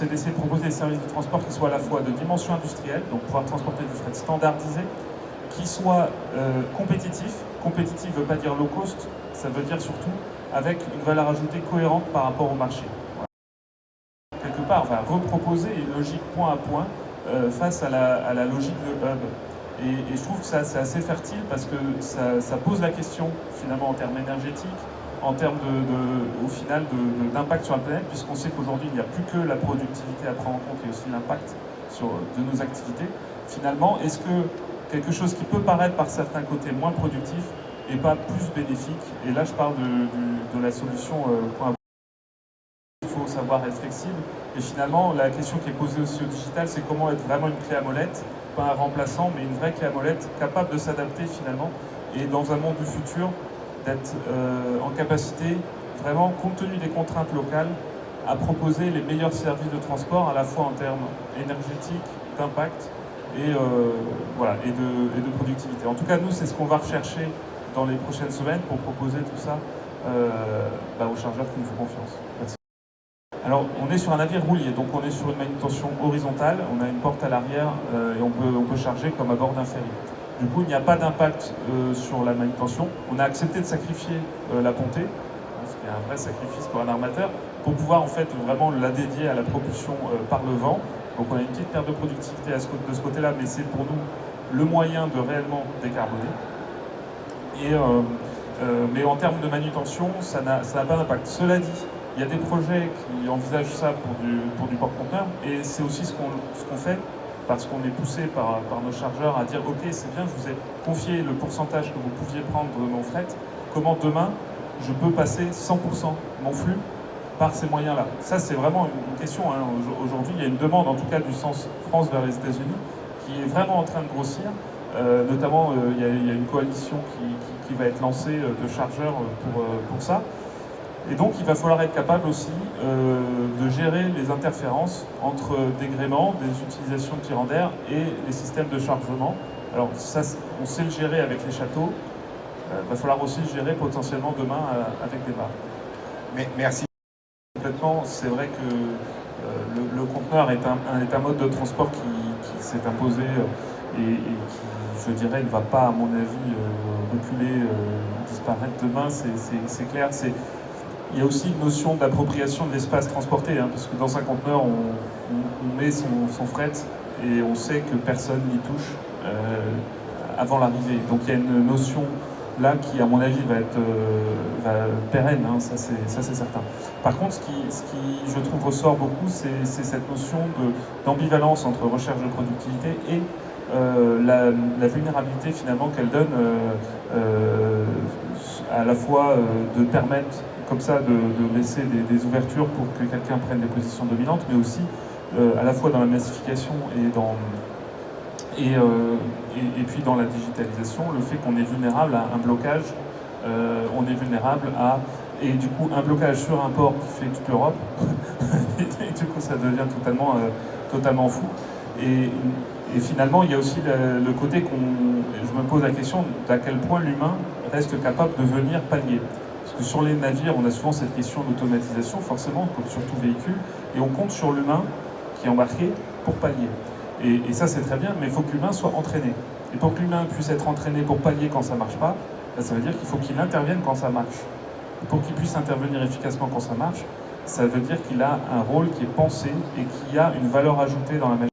C'est d'essayer de proposer des services de transport qui soient à la fois de dimension industrielle, donc pouvoir transporter du fret standardisé, qui soient compétitifs. Compétitif ne veut pas dire low cost, ça veut dire surtout avec une valeur ajoutée cohérente par rapport au marché. Voilà. Quelque part, on va reproposer une logique point à point face à la logique de hub. Et je trouve que ça c'est assez fertile parce que ça pose la question finalement en termes énergétiques, en termes au final d'impact sur la planète, puisqu'on sait qu'aujourd'hui il n'y a plus que la productivité à prendre en compte et aussi l'impact de nos activités. Finalement, est-ce que quelque chose qui peut paraître par certains côtés moins productif et pas plus bénéfique, et là je parle de la solution point à point. Il faut savoir être flexible, et finalement la question qui est posée aussi au digital, c'est comment être vraiment une clé à molette, pas un remplaçant, mais une vraie clé à molette capable de s'adapter finalement, et dans un monde du futur, d'être en capacité, vraiment compte tenu des contraintes locales, à proposer les meilleurs services de transport, à la fois en termes énergétiques, d'impact, et, voilà, et de productivité. En tout cas, nous, c'est ce qu'on va rechercher dans les prochaines semaines pour proposer tout ça aux chargeurs qui nous font confiance. Merci. Alors, on est sur un navire roulier, donc on est sur une manutention horizontale, on a une porte à l'arrière et on peut charger comme à bord d'un ferry. Du coup, il n'y a pas d'impact sur la manutention. On a accepté de sacrifier la pontée, ce qui est un vrai sacrifice pour un armateur, pour pouvoir en fait vraiment la dédier à la propulsion par le vent. Donc on a une petite perte de productivité de ce côté-là, mais c'est pour nous le moyen de réellement décarboner. Mais en termes de manutention, ça n'a pas d'impact. Cela dit, il y a des projets qui envisagent ça pour du porte-conteneur, et c'est aussi ce qu'on fait, parce qu'on est poussé par nos chargeurs à dire « Ok, c'est bien, je vous ai confié le pourcentage que vous pouviez prendre de mon fret, comment demain je peux passer 100% mon flux par ces moyens-là ». Ça, c'est vraiment une question. Hein. Aujourd'hui, il y a une demande, en tout cas du sens France vers les États-Unis, qui est vraiment en train de grossir. Notamment, il y a une coalition qui va être lancée de chargeurs pour ça. Et donc, il va falloir être capable aussi de gérer les interférences entre dégréments, des utilisations de tirants d'air et les systèmes de chargement. Alors, ça, on sait le gérer avec les châteaux. Il va falloir aussi le gérer potentiellement demain avec des barres. Merci. Complètement, c'est vrai que le conteneur est un mode de transport qui s'est imposé et qui, je dirais, ne va pas, à mon avis, reculer, disparaître demain. C'est clair. Il y a aussi une notion d'appropriation de l'espace transporté, hein, parce que dans un conteneur, on met son fret et on sait que personne n'y touche avant l'arrivée. Donc il y a une notion là qui, à mon avis, va être pérenne, hein, ça c'est certain. Par contre, ce qui, je trouve, ressort beaucoup, c'est cette notion d'ambivalence entre recherche de productivité et la vulnérabilité finalement qu'elle donne à la fois de permettre comme ça de laisser des ouvertures pour que quelqu'un prenne des positions dominantes, mais aussi à la fois dans la massification et puis dans la digitalisation, le fait qu'on est vulnérable à un blocage, on est vulnérable à, et du coup un blocage sur un port qui fait toute l'Europe, et du coup ça devient totalement fou. Et finalement, il y a aussi le côté je me pose la question d'à quel point l'humain reste capable de venir pallier. Parce que sur les navires, on a souvent cette question d'automatisation, forcément, comme sur tout véhicule, et on compte sur l'humain qui est embarqué pour pallier. Et ça, c'est très bien, mais il faut que l'humain soit entraîné. Et pour que l'humain puisse être entraîné pour pallier quand ça ne marche pas, ça veut dire qu'il faut qu'il intervienne quand ça marche. Et pour qu'il puisse intervenir efficacement quand ça marche, ça veut dire qu'il a un rôle qui est pensé et qui a une valeur ajoutée dans la machine.